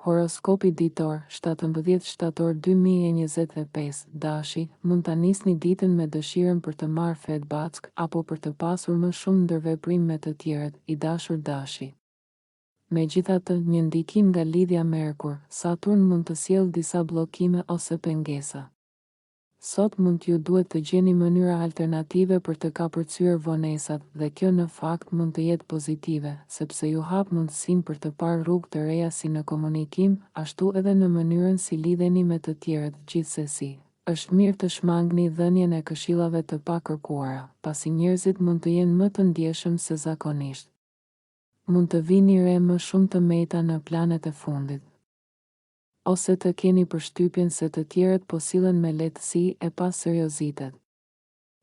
Horoskopi ditor, 17 shtator 2025, dashi, mund ta nisni ditën me dëshirën për të marrë fet back apo për të pasur më shumë ndërveprim me të tjerët, i dashur dashi. Megjithatë, një ndikim nga lidhja Merkur, Saturn mund të sjellë disa bllokime ose pengesa. Sot mund t'ju duhet të gjeni mënyra alternative për të kapërcyer vonesat dhe kjo në fakt mund të jetë pozitive, sepse ju hap mundësinë për të parë rrugë të reja si në komunikim, ashtu edhe në mënyrën si lidheni me të tjerët. Gjithsesi, është mirë të shmangni dhënien e këshillave të pakërkuara, pasi njerëzit mund të jenë më të ndjeshëm se zakonisht. Mund të vini re më shumë të meta në planet e fundit, ose të keni përshtypjen se të tjerët po sillen me lehtësi e pa seriozitet.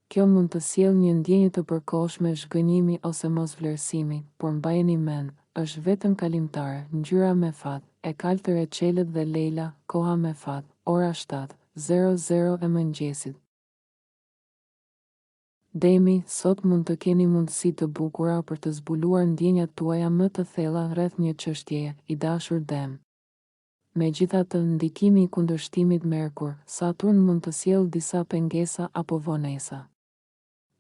Kjo mund të sjellë një ndjenjë të përkohshme zhgënjimi ose mosvlerësimi, por mbajeni mend, është vetëm kalimtare. Ngjyra me fat, e kaltër e qelët dhe lejla, koha me fat, ora 7:00 e mëngjesit. Demi, sot mund të keni mundësi të bukura për të zbuluar ndjenjat tuaja më të thella rreth një çështjeje, i dashur Dem. Megjithatë, ndikimi i kundërshtimit Merkur, Saturn mund të sjellë disa pengesa apo vonesa.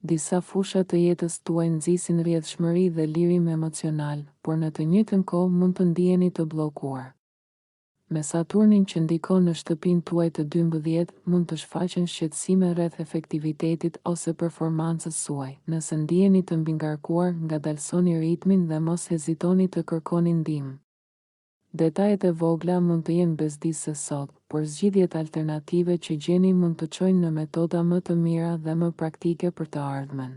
Disa fusha të jetës tuaj nxisin rrjedhshmëri dhe lirim emocional, por në të njëjtën kohë mund të ndiheni të bllokuar. Me Saturnin që ndikon në shtëpinë tuaj të 12, mund të shfaqen shqetësime rreth efektivitetit ose performancës suaj. Nëse ndiheni të mbingarkuar, ngadalsoni ritmin dhe mos hezitoni të kërkoni ndihmë. Detajet e vogla mund të jenë bezdisë sot, por zgjidhjet alternative që gjeni mund të çojnë në metoda më të mira dhe më praktike për të ardhmen.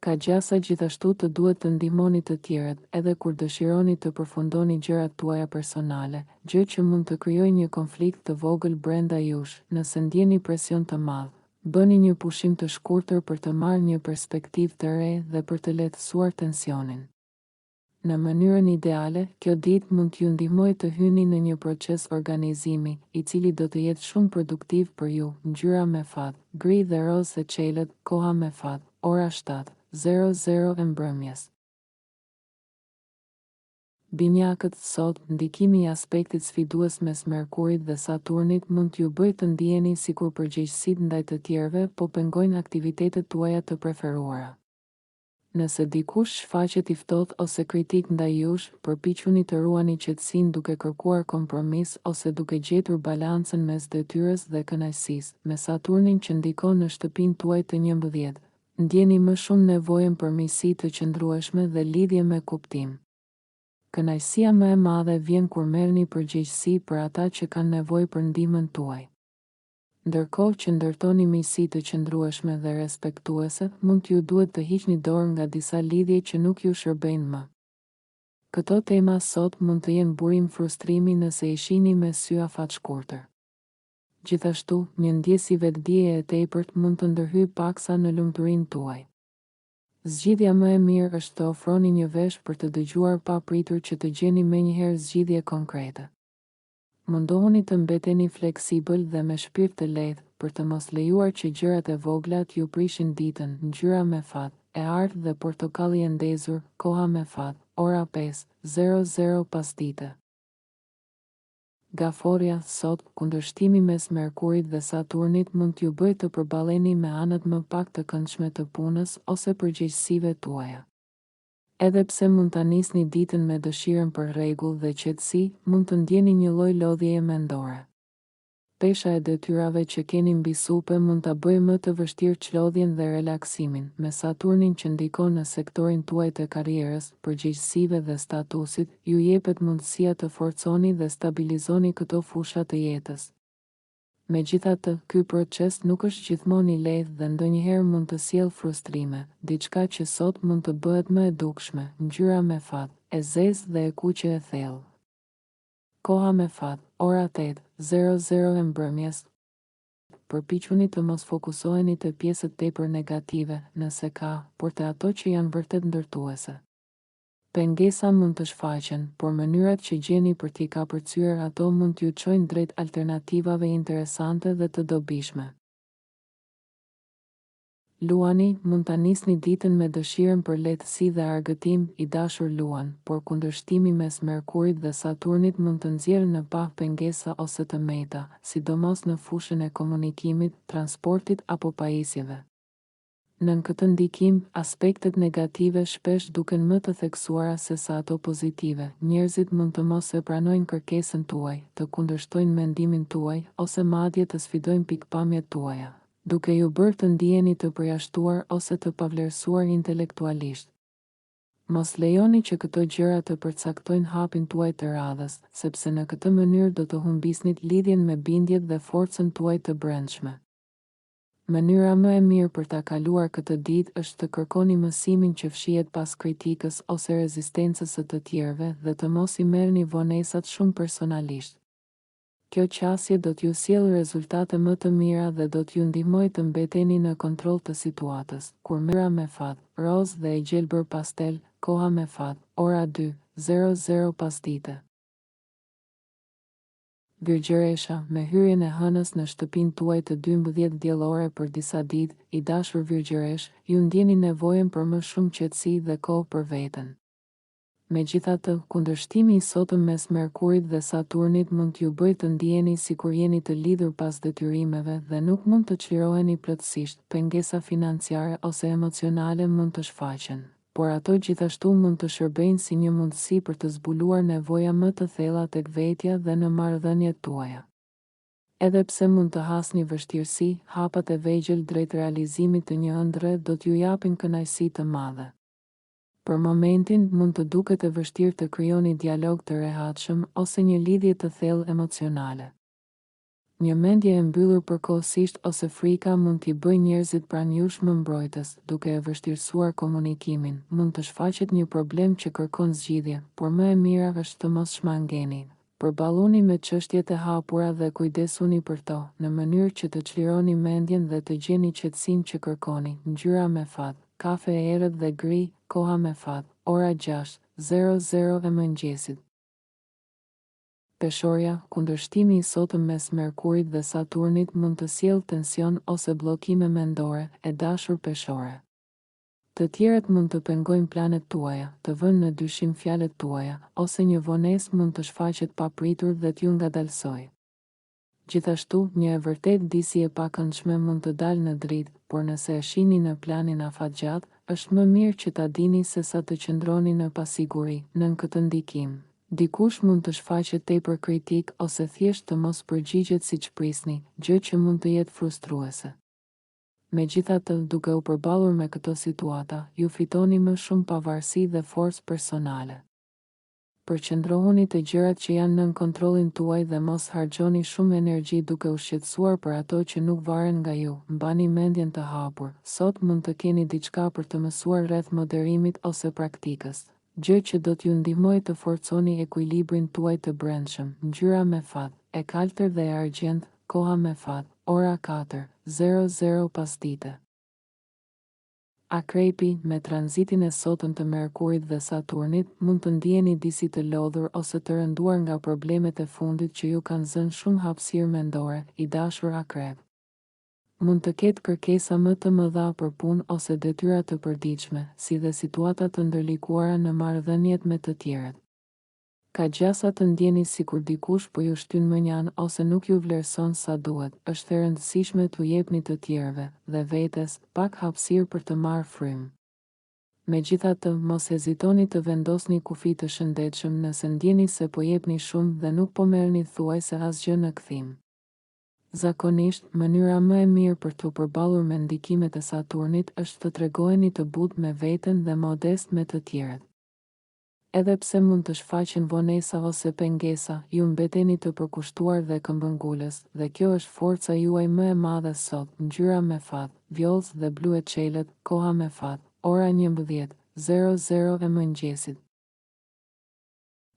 Ka gjasa gjithashtu të duhet të ndihmoni të tjerët, edhe kur dëshironi të përfundoni gjërat tuaja personale, gjë që mund të krijojë një konflikt të vogël brenda jush. Nëse ndjeni presion të madh, bëni një pushim të shkurtër për të marrë një perspektivë të re dhe për të lehtësuar tensionin. Në mënyrën ideale, kjo ditë mund t'ju ndihmojë të hyni në një proces organizimi, i cili do të jetë shumë produktiv për ju. Ngjyra me fat, gri dhe rozë e qelët, koha me fat, ora 7:00 e mbrëmjes. Binjakët, sot, ndikimi i aspektit sfidues mes Merkurit dhe Saturnit mund t'ju bëjë të ndiheni sikur përgjegjësitë ndaj të tjerëve po pengojnë aktivitetet tuaja të preferuara. Nëse dikush shfaqet i ftohtë ose kritik ndaj jush, përpiquni të ruani qetësinë duke kërkuar kompromis ose duke gjetur balancën mes detyrës dhe kënaqësisë. Me Saturnin që ndikon në shtëpinë tuaj të 11, ndjeni më shumë nevojën për miqësi të qëndrueshme dhe lidhje me kuptim. Kënaqësia më e madhe vjen kur merrni përgjegjësi për ata që kanë nevojë për ndihmën tuaj. Ndërkohë që ndërtoni miqësi të qëndrueshme dhe respektuese, mund t'ju duhet të hiqni dorë nga disa lidhje që nuk ju shërbejnë më. Këto tema sot mund të jenë burim frustrimi nëse i shihni me sy afatshkurtër. Gjithashtu, një ndjesë vetdije e tepërt mund të ndërhyjë paksa në lumturinë tuaj. Zgjidhja më e mirë është të ofroni një vesh për të dëgjuar pa pritur që të gjeni menjëherë zgjidhje konkrete. Mundohuni të mbeteni fleksibël dhe me shpirt të lehtë për të mos lejuar që gjërat e vogla t'ju prishin ditën. Ngjyra me fat, e artë dhe portokalli e ndezur, koha me fat, ora 5:00 pasdite. Gaforja, sot, kundërshtimi mes Merkurit dhe Saturnit mund t'ju bëjë të përballeni me anët më pak të këndshme të punës ose përgjegjësive tuaja. Edhe pse mund ta nisni ditën me dëshirën për rregull dhe qetësi, mund të ndjeni një lloj lodhjeje mendore. Pesha e detyrave që keni mbi supe mund ta bëjë më të vështirë çlodhjen dhe relaksimin. Me Saturnin që ndikon në sektorin tuaj të karrierës, përgjegjësive dhe statusit, ju jepet mundësia të forconi dhe stabilizoni këto fusha të jetës. Megjithatë, ky proces nuk është gjithmonë i lehtë dhe ndonjëherë mund të sjellë frustrime, diçka që sot mund të bëhet më e dukshme. Ngjyra me fat, e zezë dhe e kuqe e thellë. Koha me fat, ora 8:00 e mbrëmjes. Përpiquni të mos fokusoheni te pjesët tepër negative, nëse ka, por te ato që janë vërtet ndërtuese. Pengesa mund të shfaqen, por mënyrat që gjeni për t'i kapërcyer ato mund t'ju çojnë drejt alternativave interesante dhe të dobishme. Luani, mund ta nisni ditën me dëshirën për lehtësi dhe argëtim, i dashur Luan, por kundërshtimi mes Merkurit dhe Saturnit mund të nxjerrë në pah pengesa ose të meta, sidomos në fushën e komunikimit, transportit apo pajisjeve. Nën këtë ndikim, aspektet negative shpesh duken më të theksuara se sa ato pozitive. Njerëzit mund të mos e pranojnë kërkesën tuaj, të kundërshtojnë mendimin tuaj, ose madje të sfidojnë pikpamjet tuaja, duke ju bërë të ndiheni të përjashtuar ose të pavlerësuar intelektualisht. Mos lejoni që këto gjëra të përcaktojnë hapin tuaj të radhës, sepse në këtë mënyrë do të humbisnit lidhjen me bindjet dhe forcën tuaj të brendshme. Mënyra më e mirë për ta kaluar këtë ditë është të kërkoni mësimin që fshihet pas kritikës ose rezistencës së të tjerëve dhe të mos i merrni vonesat shumë personalisht. Kjo qasje do t'ju sjellë rezultate më të mira dhe do t'ju ndihmojë të mbeteni në kontroll të situatës. Kur mëra me fat, roz dhe e gjelbër pastel, koha me fat, ora 2:00 pasdite. Virgjëresha, me hyrjen e hënës në shtëpinë tuaj të 12 diellore për disa ditë, i dashur Virgjëresh, ju ndjeni nevojën për më shumë qetësi dhe kohë për veten. Megjithatë, kundërshtimi i sotëm mes Merkurit dhe Saturnit mund t'ju bëjë të ndiheni sikur jeni të lidhur pas detyrimeve dhe nuk mund të çliroheni plotësisht. Pengesa financiare ose emocionale mund të shfaqen, por ato gjithashtu mund të shërbejnë si një mundësi për të zbuluar nevoja më të thella tek vetja dhe në marrëdhëniet tuaja. Edhe pse mund të hasni vështirësi, hapat e vegjël drejt realizimit të një ëndrre do t'ju japin kënaqësi të madhe. Për momentin, mund të duket e vështirë të krijoni dialog të rehatshëm ose një lidhje të thellë emocionale. Një mendje e mbyllur përkohësisht ose frika mund t'i bëjë njerëzit pranë jush më mbrojtës, duke e vështirësuar komunikimin. Mund të shfaqet një problem që kërkon zgjidhje, por më e mira është të mos shmangeni. Përballoni me çështjet e hapura dhe kujdesuni për to, në mënyrë që të çlironi mendjen dhe të gjeni qetësinë që kërkoni. Ngjyra me fat, kafe e errët dhe gri, koha me fat, ora 6:00 e mëngjesit. Peshorja, kundërshtimi i sotëm mes Merkurit dhe Saturnit mund të sjellë tension ose bllokime mendore, e dashur Peshore. Të tjerët mund të pengojnë planet tuaja, të vënë në dyshim fjalët tuaja, ose një vonesë mund të shfaqet papritur dhe t'ju ngadalsojë. Gjithashtu, një e vërtet disi e pakëndshme mund të dalë në dritë, por nëse e shihni në planin afatgjatë, është më mirë që ta dini se sa të qëndroni në pasiguri. Nën këtë ndikim, dikush mund të shfaqet tepër kritik ose thjesht të mos përgjigjet siç prisni, gjë që mund të jetë frustruese. Megjithatë, duke u përballur me këto situata, ju fitoni më shumë pavarësi dhe forcë personale. Përqendrohuni te gjërat që janë nën kontrollin tuaj dhe mos harxhoni shumë energji duke u shqetësuar për ato që nuk varen nga ju. Mbani mendjen të hapur. Sot mund të keni diçka për të mësuar rreth moderimit ose praktikës, gjë që do t'ju ndihmojë të forconi ekuilibrin tuaj të brendshëm. Ngjyra me fat, e kaltër dhe e argjend, koha me fat, ora 4:00 pasdite. Akrepi, me tranzitin e sotëm të Merkurit dhe Saturnit, mund të ndiheni disi të lodhur ose të rënduar nga problemet e fundit që ju kanë zënë shumë hapësirë mendore, i dashur Akrep. Mund të ketë kërkesa më të mëdha për punë ose detyra të përditshme, si dhe situata të ndërlikuara në marrëdhëniet me të tjerët. Ka gjasa të ndjeni sikur dikush po ju shtyn mënjan ose nuk ju vlerëson sa duhet. Është e rëndësishme t'u jepni të tjerëve dhe vetes pak hapësirë për të marrë frymë. Megjithatë, mos hezitoni të vendosni kufi të shëndetshëm nëse ndjeni se po jepni shumë dhe nuk po merrni thuajse asgjë në kthim. Zakonisht, mënyra më e mirë për t'u përballur me ndikimet e Saturnit është të tregoheni të butë me veten dhe modest me të tjerët. Edhe pse mund të shfaqen vonesa ose pengesa, ju mbeteni të përkushtuar dhe këmbëngulës, dhe kjo është forca juaj më e madhe sot. Ngjyra me fat, vjollës dhe blu e çelët, koha me fat, ora 11:00 e mëngjesit.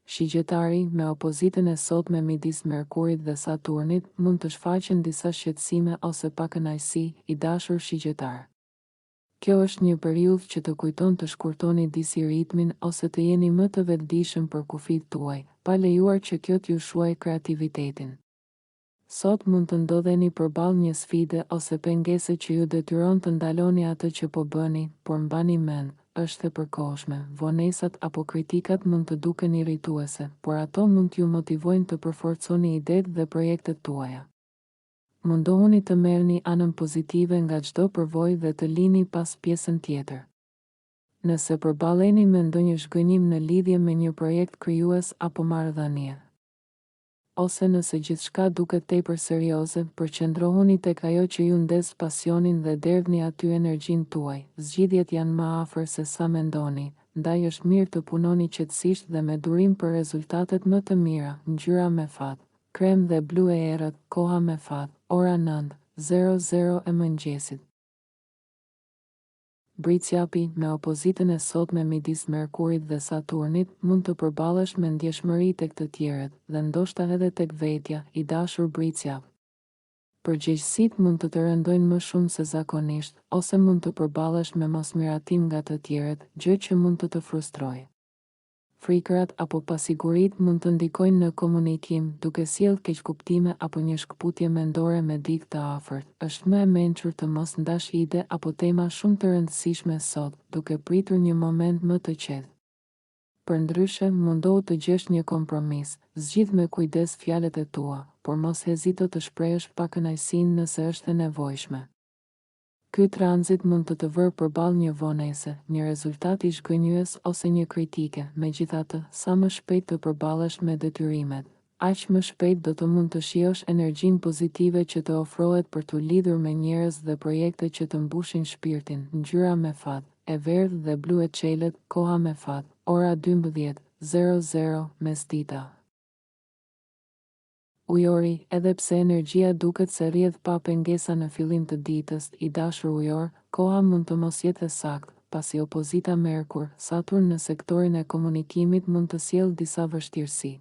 Shigjetari, me opozitën e sotme midis Merkurit dhe Saturnit, mund të shfaqen disa shqetësime ose pakënaqësi, i dashur shigjetar. Kjo është një periudhë që të kujton të shkurtoni disi ritmin ose të jeni më të vetëdijshëm për kufit tuaj, pa lejuar që kjo t'ju shuaj kreativitetin. Sot mund të ndodheni përballë një sfide ose pengese që ju detyron të ndaloni atë që po bëni, por mbani mend, është e përkohshme. Vonesat apo kritikat mund të duken irrituese, por ato mund t'ju motivojnë të përforconi idetë dhe projektet tuaja. Mundohuni të merrni anën pozitive nga çdo përvojë dhe të lini pas pjesën tjetër. Nëse përballeni me ndonjë zhgënjim në lidhje me një projekt krijues apo marrëdhënie, ose nëse gjithçka duket tepër serioze, përqendrohuni tek ajo që ju ndez pasionin dhe derdhni aty energjinë tuaj. Zgjidhjet janë më afër se sa mendoni, ndaj është mirë të punoni qetësisht dhe me durim për rezultatet më të mira. Ngjyra me fat, krem dhe blu e errët, koha me fat, ora 9:00 e mëngjesit. Britsjapi, me opozitën e sotme midis Merkurit dhe Saturnit, mund të përballesh me ndjeshmëri tek të tjerët, dhe ndoshta edhe tek vetja, I dashur Britsjap. Përgjegjësitë mund të rëndojnë më shumë se zakonisht, ose mund të përballesh me mosmiratim nga të tjerët, gjë që mund të të frustrojë. Frikërat apo pasiguritë mund të ndikojnë në komunikim, duke sjellë keqkuptime apo një shkputje mendore me dikë të afërt. Është më e mençur të mos ndash ide apo tema shumë të rëndësishme sot, duke pritur një moment më të qetë. Përndryshe, mundohu të gjesh një kompromis, zgjidh me kujdes fjalët e tua, por mos hezito të shprehësh pakënaqësinë nëse është e nevojshme. Ky tranzit mund të vërë përballë një vonese, një rezultat I zhgënjyes ose një kritike. Megjithatë, sa më shpejt të përballesh me detyrimet, aq më shpejt do të mund të shijosh energjinë pozitive që të ofrohet për të lidhur me njerëz dhe projekte që të mbushin shpirtin. Ngjyra me fat, e verdhë dhe blu e çelët, koha me fat, ora 12:00 mesdita. Ujori, edhe pse energjia duket se rrjedh pa pengesa në fillim të ditës, I dashur ujor, koha mund të mos jetë e saktë, pasi opozita Merkur, Saturn në sektorin e komunikimit mund të sjellë disa vështirësi.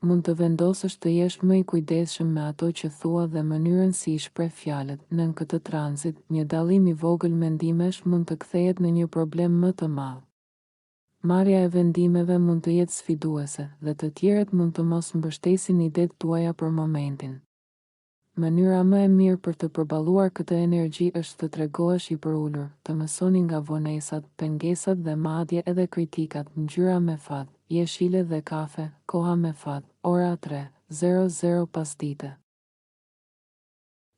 Mund të vendosësh të jesh më I kujdesshëm me ato që thua dhe mënyrën si I shpreh fjalët. Në këtë tranzit, një dallim I vogël mendimesh mund të kthehet në një problem më të madh. Marrja e vendimeve mund të jetë sfiduese, dhe të tjerët mund të mos mbështesin idetë tuaja për momentin. Mënyra më e mirë për të përballuar këtë energji është të tregohesh I përulur, të mësoni nga vonesat, pengesat dhe madje edhe kritikat. Ngjyra me fat, jeshile dhe kafe, koha me fat, ora 3:00 pasdite.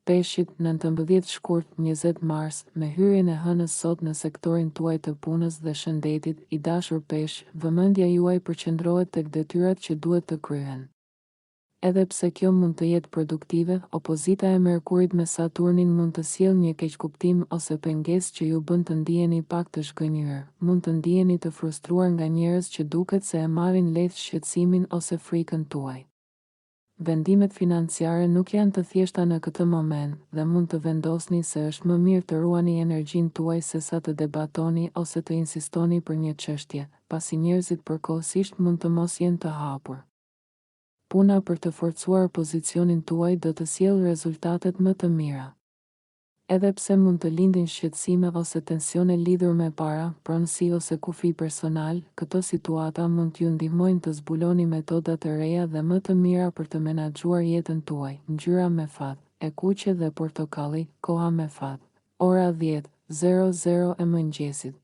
Peshqit, 19 shkurt, 20 mars, me hyrjen e hënës sot në sektorin tuaj të punës dhe shëndetit, I dashur peshq, vëmendja juaj përqendrohet tek detyrat që duhet të kryhen. Edhe pse kjo mund të jetë produktive, opozita e Merkurit me Saturnin mund të sjellë një keqkuptim ose pengesë që ju bën të ndiheni pak të zhgënjur. Mund të ndiheni të frustruar nga njerëz që duket se e marrin lehtë shqetësimin ose frikën tuaj. Vendimet financiare nuk janë të thjeshta në këtë moment dhe mund të vendosni se është më mirë të ruani energjinë tuaj sesa të debatoni ose të insistoni për një çështje, pasi njerëzit përkohësisht mund të mos jenë të hapur. Puna për të forcuar pozicionin tuaj do të sjellë rezultatet më të mira. Edhe pse mund të lindin shqetësime ose tensione lidhur me para, pronësi ose kufi personal, këto situata mund t'ju ndihmojnë të zbuloni metoda të reja dhe më të mira për të menaxhuar jetën tuaj. Ngjyra me fat, e kuqe dhe portokalli, koha me fat, ora 10:00 e mëngjesit.